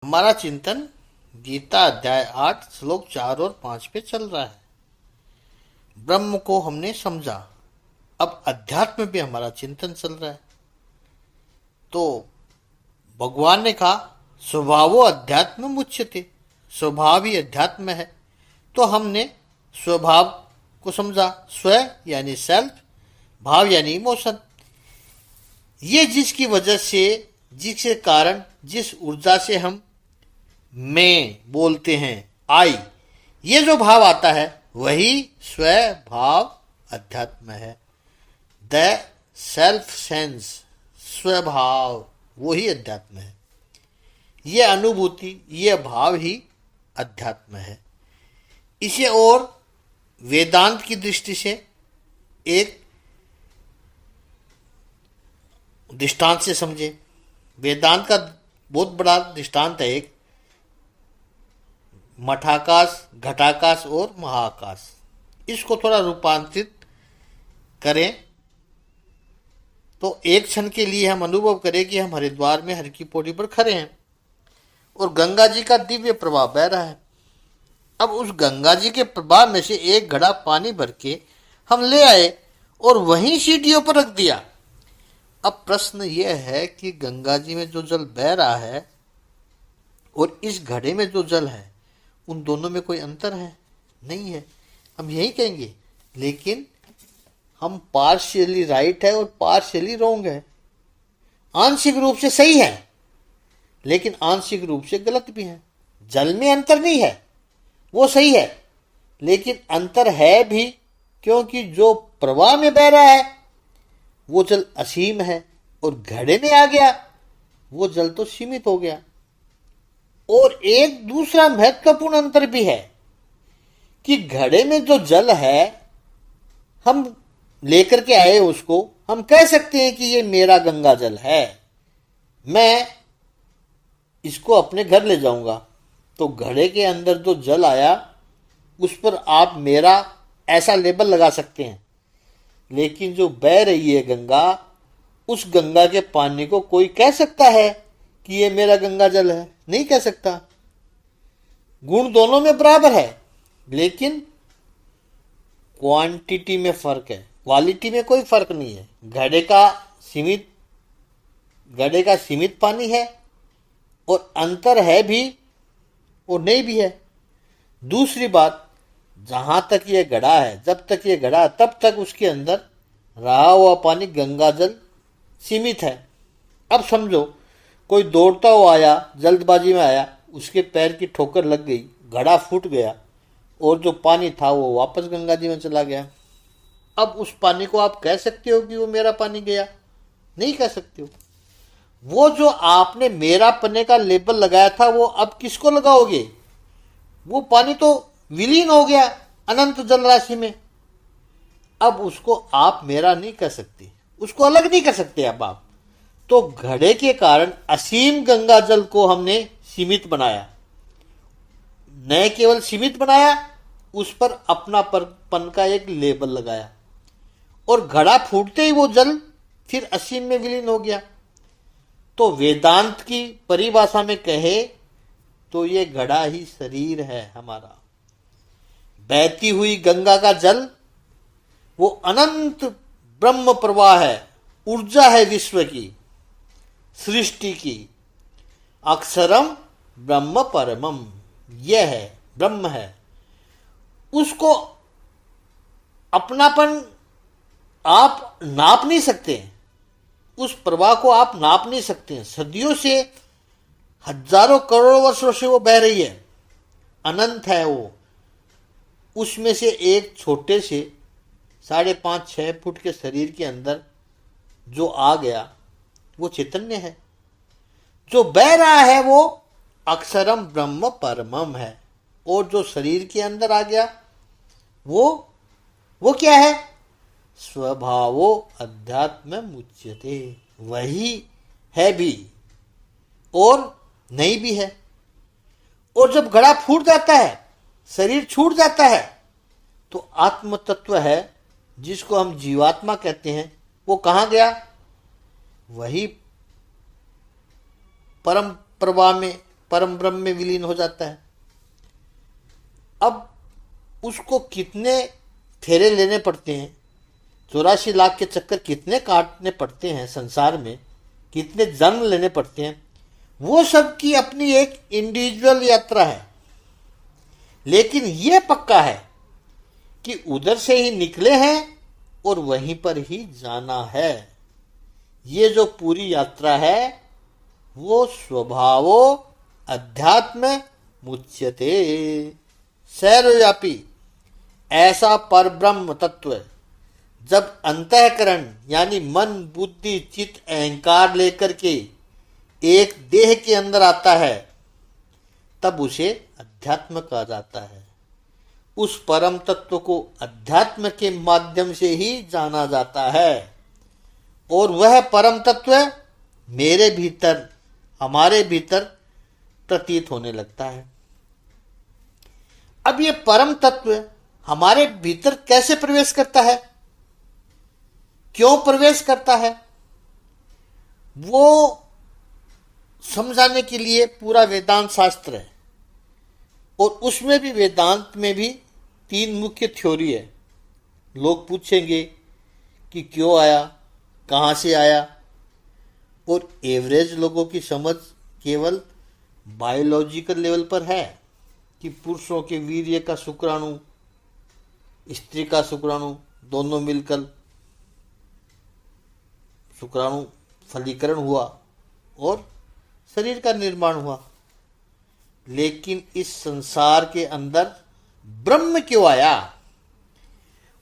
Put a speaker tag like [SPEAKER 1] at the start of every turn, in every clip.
[SPEAKER 1] हमारा चिंतन गीता अध्याय 8 श्लोक 4 और 5 पे चल रहा है। ब्रह्म को हमने समझा, अब अध्यात्म पे हमारा चिंतन चल रहा है। तो भगवान ने कहा स्वभावो अध्यात्म मुच्यते, स्वभाव ही अध्यात्म है। तो हमने स्वभाव को समझा, स्व यानी सेल्फ, भाव यानी इमोशन। ये जिसकी वजह से, जिसके कारण, जिस ऊर्जा से हम मैं बोलते हैं, आई, ये जो भाव आता है वही स्वभाव अध्यात्म है। द सेल्फ सेंस, स्वभाव, वही अध्यात्म है। ये अनुभूति, ये भाव ही अध्यात्म है। इसे और वेदांत की दृष्टि से एक दृष्टांत से समझे। वेदांत का बहुत बड़ा दृष्टांत है एक, मठाकाश, घटाकाश और महाकाश। इसको थोड़ा रूपांतरित करें तो एक क्षण के लिए हम अनुभव करें कि हम हरिद्वार में हर की पौड़ी पर खड़े हैं और गंगा जी का दिव्य प्रवाह बह रहा है। अब उस गंगा जी के प्रवाह में से एक घड़ा पानी भर के हम ले आए और वहीं सीढ़ियों पर रख दिया। अब प्रश्न यह है कि गंगा जी में जो जल बह रहा है और इस घड़े में जो जल है, उन दोनों में कोई अंतर है? नहीं है, हम यही कहेंगे। लेकिन हम पार्शियली राइट है और पार्शियली रॉन्ग है। आंशिक रूप से सही है लेकिन आंशिक रूप से गलत भी है। जल में अंतर नहीं है, वो सही है, लेकिन अंतर है भी, क्योंकि जो प्रवाह में बह रहा है वो जल असीम है और घड़े में आ गया वो जल तो सीमित हो गया। और एक दूसरा महत्वपूर्ण अंतर भी है कि घड़े में जो जल है, हम लेकर के आए उसको, हम कह सकते हैं कि ये मेरा गंगा जल है, मैं इसको अपने घर ले जाऊंगा। तो घड़े के अंदर जो जल आया उस पर आप मेरा ऐसा लेबल लगा सकते हैं, लेकिन जो बह रही है गंगा, उस गंगा के पानी को कोई कह सकता है कि ये मेरा गंगा जल है? नहीं कह सकता। गुण दोनों में बराबर है, लेकिन क्वांटिटी में फर्क है, क्वालिटी में कोई फर्क नहीं है। घड़े का सीमित पानी है और अंतर है भी और नहीं भी है। दूसरी बात, जहां तक ये घड़ा है, जब तक ये घड़ा है तब तक उसके अंदर रहा हुआ पानी गंगा जल सीमित है। अब समझो कोई दौड़ता हुआ आया, जल्दबाजी में आया, उसके पैर की ठोकर लग गई, घड़ा फूट गया और जो पानी था वो वापस गंगा जी में चला गया। अब उस पानी को आप कह सकते हो कि वो मेरा पानी गया? नहीं कह सकते हो। वो जो आपने मेरा पन्ने का लेबल लगाया था वो अब किसको लगाओगे? वो पानी तो विलीन हो गया अनंत जल राशि में। अब उसको आप मेरा नहीं कह सकते, उसको अलग नहीं कर सकते अब आप। तो घड़े के कारण असीम गंगा जल को हमने सीमित बनाया, न केवल सीमित बनाया, उस पर अपना पन का एक लेबल लगाया और घड़ा फूटते ही वो जल फिर असीम में विलीन हो गया। तो वेदांत की परिभाषा में कहे तो ये घड़ा ही शरीर है हमारा। बहती हुई गंगा का जल वो अनंत ब्रह्म प्रवाह है, ऊर्जा है विश्व की, सृष्टि की। अक्षरम ब्रह्म परमम, यह है, ब्रह्म है। उसको अपनापन आप नाप नहीं सकते, उस प्रवाह को आप नाप नहीं सकते। सदियों से, हजारों करोड़ों वर्षों से वो बह रही है, अनंत है वो। उसमें से एक छोटे से 5.5-6 फुट के शरीर के अंदर जो आ गया वो चैतन्य है। जो बह रहा है वो अक्षरम ब्रह्म परमम है। और जो शरीर के अंदर आ गया वो क्या है? स्वभावो अध्यात्म मुच्यते, वही है भी और नहीं भी है। और जब घड़ा फूट जाता है, शरीर छूट जाता है, तो आत्म तत्व है जिसको हम जीवात्मा कहते हैं, वो कहाँ गया? वही परम प्रवाह में परम ब्रह्म में विलीन हो जाता है। अब उसको कितने फेरे लेने पड़ते हैं, 84 लाख के चक्कर कितने काटने पड़ते हैं संसार में, कितने जन्म लेने पड़ते हैं, वो सब की अपनी एक इंडिविजुअल यात्रा है। लेकिन ये पक्का है कि उधर से ही निकले हैं और वहीं पर ही जाना है। ये जो पूरी यात्रा है वो स्वभावो अध्यात्म मुच्यते, सर्वव्यापी ऐसा परब्रह्म तत्व जब अंतःकरण यानी मन बुद्धि चित्त अहंकार लेकर के एक देह के अंदर आता है, तब उसे अध्यात्म कहा जाता है। उस परम तत्व को अध्यात्म के माध्यम से ही जाना जाता है और वह परम तत्व मेरे भीतर, हमारे भीतर प्रतीत होने लगता है। अब ये परम तत्व हमारे भीतर कैसे प्रवेश करता है, क्यों प्रवेश करता है, वो समझाने के लिए पूरा वेदांत शास्त्र है। और उसमें भी, वेदांत में भी 3 मुख्य थ्योरी है। लोग पूछेंगे कि क्यों आया, कहाँ से आया, और एवरेज लोगों की समझ केवल बायोलॉजिकल लेवल पर है कि पुरुषों के वीर्य का शुक्राणु, स्त्री का शुक्राणु दोनों मिलकर शुक्राणु फलीकरण हुआ और शरीर का निर्माण हुआ। लेकिन इस संसार के अंदर ब्रह्म क्यों आया,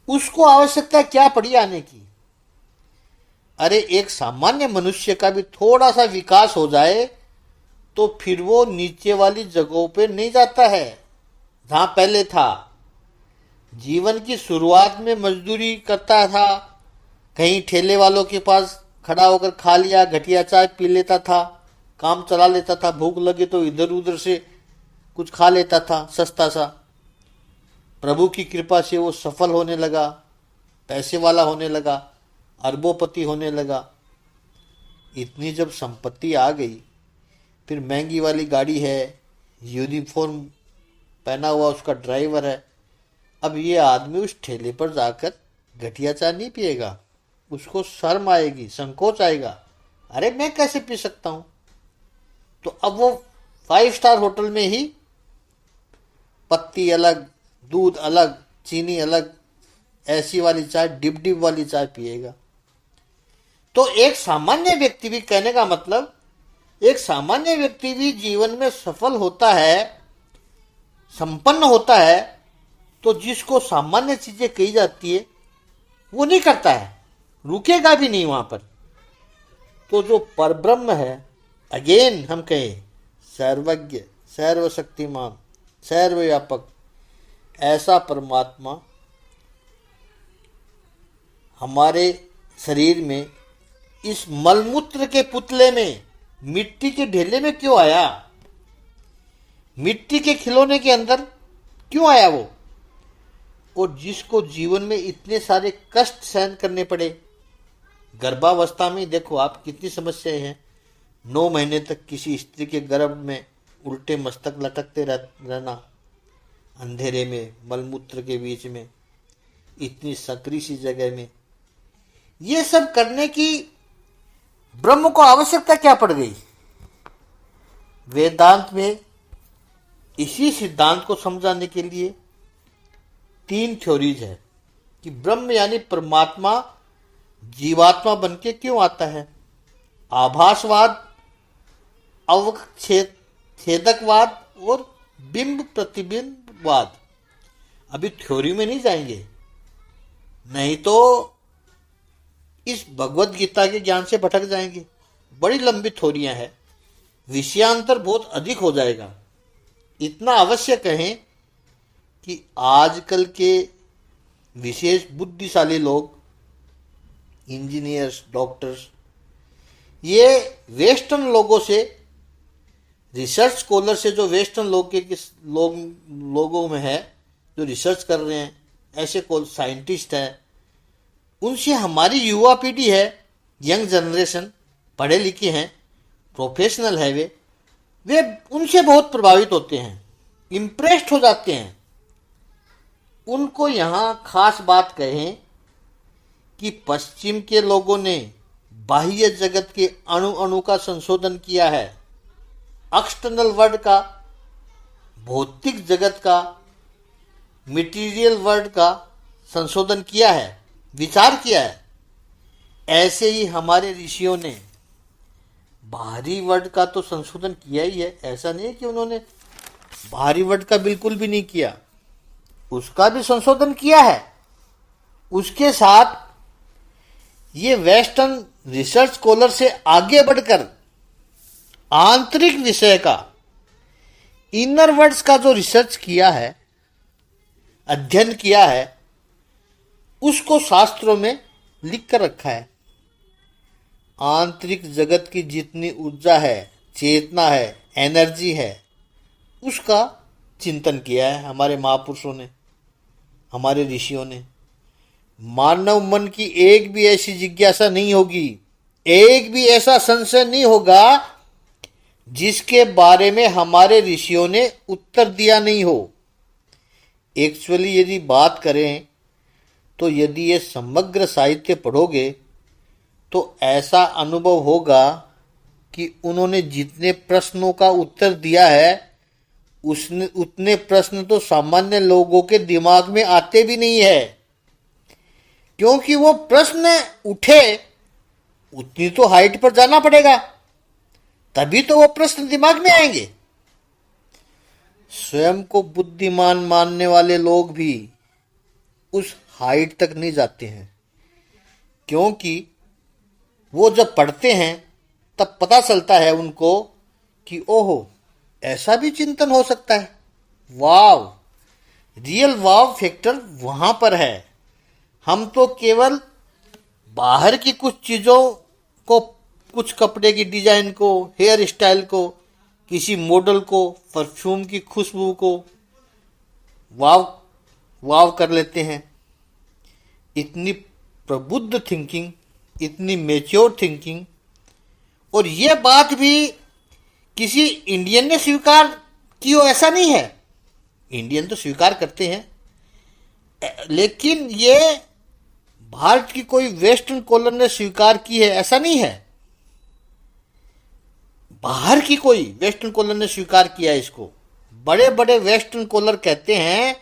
[SPEAKER 1] उसको आवश्यकता क्या पड़ी आने की। अरे एक सामान्य मनुष्य का भी थोड़ा सा विकास हो जाए तो फिर वो नीचे वाली जगहों पे नहीं जाता है जहां पहले था। जीवन की शुरुआत में मजदूरी करता था, कहीं ठेले वालों के पास खड़ा होकर खा लिया, घटिया चाय पी लेता था, काम चला लेता था, भूख लगे तो इधर उधर से कुछ खा लेता था सस्ता सा। प्रभु की कृपा से वो सफल होने लगा, पैसे वाला होने लगा, अरबोपति होने लगा। इतनी जब संपत्ति आ गई, फिर महंगी वाली गाड़ी है, यूनिफॉर्म पहना हुआ उसका ड्राइवर है। अब ये आदमी उस ठेले पर जाकर घटिया चाय नहीं पिएगा, उसको शर्म आएगी, संकोच आएगा, अरे मैं कैसे पी सकता हूं। तो अब वो 5 स्टार होटल में ही पत्ती अलग, दूध अलग, चीनी अलग, ऐसी वाली चाय, डिप डिप वाली चाय पिएगा। तो एक सामान्य व्यक्ति भी, कहने का मतलब एक सामान्य व्यक्ति भी जीवन में सफल होता है, संपन्न होता है, तो जिसको सामान्य चीजें कही जाती है वो नहीं करता है, रुकेगा भी नहीं वहां पर। तो जो परब्रह्म है, अगेन हम कहें सर्वज्ञ, सर्वशक्तिमान, सर्वव्यापक, ऐसा परमात्मा हमारे शरीर में इस मलमूत्र के पुतले में, मिट्टी के ढेले में क्यों आया, मिट्टी के खिलौने के अंदर क्यों आया वो। और जिसको जीवन में इतने सारे कष्ट सहन करने पड़े, गर्भावस्था में देखो आप कितनी समस्याएं हैं। 9 महीने तक किसी स्त्री के गर्भ में उल्टे मस्तक लटकते रहना, अंधेरे में, मलमूत्र के बीच में, इतनी सकरी सी जगह में, ये सब करने की ब्रह्म को आवश्यकता क्या पड़ गई। वेदांत में इसी सिद्धांत को समझाने के लिए 3 थ्योरीज है कि ब्रह्म यानी परमात्मा जीवात्मा बनके क्यों आता है। आभासवाद, अवच्छेदकवाद और बिंब प्रतिबिंबवाद। अभी थ्योरी में नहीं जाएंगे, नहीं तो इस भगवत गीता के ज्ञान से भटक जाएंगे। बड़ी लंबी थ्योरियां हैं, विषयांतर बहुत अधिक हो जाएगा। इतना अवश्य कहें कि आजकल के विशेष बुद्धिशाली लोग, इंजीनियर्स, डॉक्टर्स, ये वेस्टर्न लोगों से, रिसर्च स्कॉलर से, जो वेस्टर्न लोगों में है, जो रिसर्च कर रहे हैं, ऐसे साइंटिस्ट हैं, उनसे हमारी युवा पीढ़ी है, यंग जनरेशन, पढ़े लिखे हैं, प्रोफेशनल है, वे उनसे बहुत प्रभावित होते हैं, इम्प्रेस्ड हो जाते हैं। उनको यहाँ खास बात कहें कि पश्चिम के लोगों ने बाह्य जगत के अणु अणु का संशोधन किया है, एक्सटर्नल वर्ल्ड का, भौतिक जगत का, मटेरियल वर्ल्ड का संशोधन किया है, विचार किया है। ऐसे ही हमारे ऋषियों ने बाहरी वर्ल्ड का तो संशोधन किया ही है। ऐसा नहीं है कि उन्होंने बाहरी वर्ल्ड का बिल्कुल भी नहीं किया, उसका भी संशोधन किया है। उसके साथ ये वेस्टर्न रिसर्च स्कॉलर से आगे बढ़कर आंतरिक विषय का, इनर वर्ड्स का जो रिसर्च किया है, अध्ययन किया है, उसको शास्त्रों में लिख कर रखा है। आंतरिक जगत की जितनी ऊर्जा है, चेतना है, एनर्जी है, उसका चिंतन किया है हमारे महापुरुषों ने, हमारे ऋषियों ने। मानव मन की एक भी ऐसी जिज्ञासा नहीं होगी, एक भी ऐसा संशय नहीं होगा जिसके बारे में हमारे ऋषियों ने उत्तर दिया नहीं हो। एक्चुअली यदि बात करें तो यदि ये समग्र साहित्य पढ़ोगे तो ऐसा अनुभव होगा कि उन्होंने जितने प्रश्नों का उत्तर दिया है उतने प्रश्न तो सामान्य लोगों के दिमाग में आते भी नहीं है, क्योंकि वो प्रश्न उठे उतनी तो हाइट पर जाना पड़ेगा, तभी तो वो प्रश्न दिमाग में आएंगे। स्वयं को बुद्धिमान मानने वाले लोग भी उस हाइट तक नहीं जाते हैं, क्योंकि वो जब पढ़ते हैं तब पता चलता है उनको कि ओहो, ऐसा भी चिंतन हो सकता है। वाव, रियल वाव फैक्टर वहां पर है। हम तो केवल बाहर की कुछ चीजों को, कुछ कपड़े की डिजाइन को, हेयर स्टाइल को, किसी मॉडल को, परफ्यूम की खुशबू को वाव वाव कर लेते हैं। इतनी प्रबुद्ध थिंकिंग, इतनी मैच्योर थिंकिंग, और यह बात भी किसी इंडियन ने स्वीकार की हो ऐसा नहीं है। इंडियन तो स्वीकार करते हैं, लेकिन ये भारत की कोई वेस्टर्न कॉलर ने स्वीकार की है ऐसा नहीं है। बाहर की कोई वेस्टर्न कॉलर ने स्वीकार किया है इसको। बड़े बड़े वेस्टर्न कॉलर कहते हैं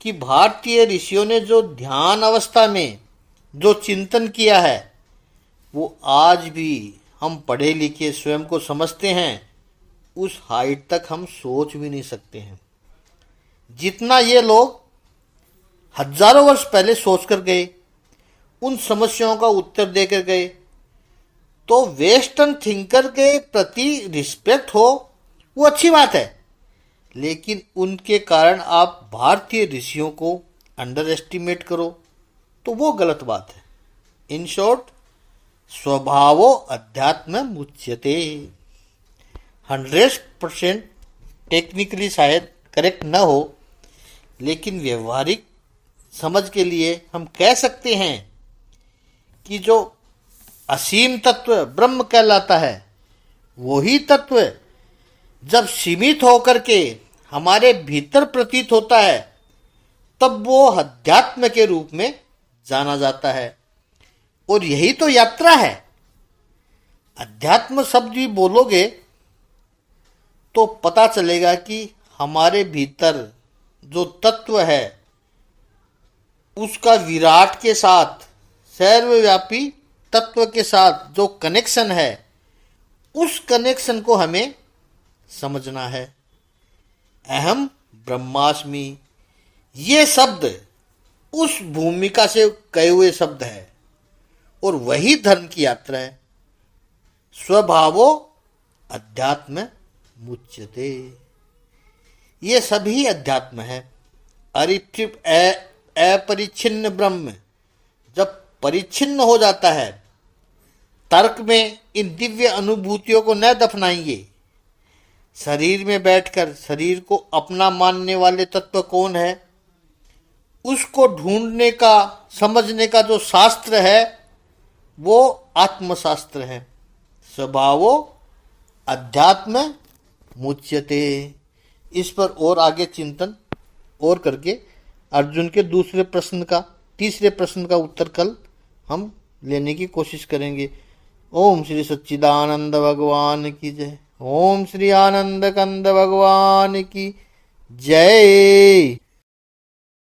[SPEAKER 1] कि भारतीय ऋषियों ने जो ध्यान अवस्था में जो चिंतन किया है वो आज भी हम पढ़े लिखे स्वयं को समझते हैं उस हाइट तक हम सोच भी नहीं सकते हैं, जितना ये लोग हजारों वर्ष पहले सोच कर गए, उन समस्याओं का उत्तर देकर गए। तो वेस्टर्न थिंकर के प्रति रिस्पेक्ट हो वो अच्छी बात है, लेकिन उनके कारण आप भारतीय ऋषियों को अंडर एस्टिमेट करो तो वो गलत बात है। इन शॉर्ट, स्वभावो अध्यात्म मुच्यते। 100% टेक्निकली शायद करेक्ट न हो, लेकिन व्यवहारिक समझ के लिए हम कह सकते हैं कि जो असीम तत्व ब्रह्म कहलाता है, वही तत्व जब सीमित होकर के हमारे भीतर प्रतीत होता है तब वो अध्यात्म के रूप में जाना जाता है। और यही तो यात्रा है। अध्यात्म शब्द भी बोलोगे तो पता चलेगा कि हमारे भीतर जो तत्व है उसका विराट के साथ, सर्वव्यापी तत्व के साथ जो कनेक्शन है, उस कनेक्शन को हमें समझना है। अहम ब्रह्मास्मि, ये शब्द उस भूमिका से कहे हुए शब्द है और वही धर्म की यात्रा है। स्वभावो अध्यात्म मुच्यते, ये सभी अध्यात्म है। अपरिच्छिन्न ब्रह्म जब परिच्छिन्न हो जाता है, तर्क में इन दिव्य अनुभूतियों को न दफनाएंगे। शरीर में बैठकर शरीर को अपना मानने वाले तत्व कौन है, उसको ढूंढने का, समझने का जो शास्त्र है वो आत्मशास्त्र है। स्वभावो अध्यात्म मुच्यते। इस पर और आगे चिंतन और करके अर्जुन के तीसरे प्रश्न का उत्तर कल हम लेने की कोशिश करेंगे। ओम श्री सच्चिदानंद भगवान की जय। ओम श्री आनंद कंद भगवान की जय।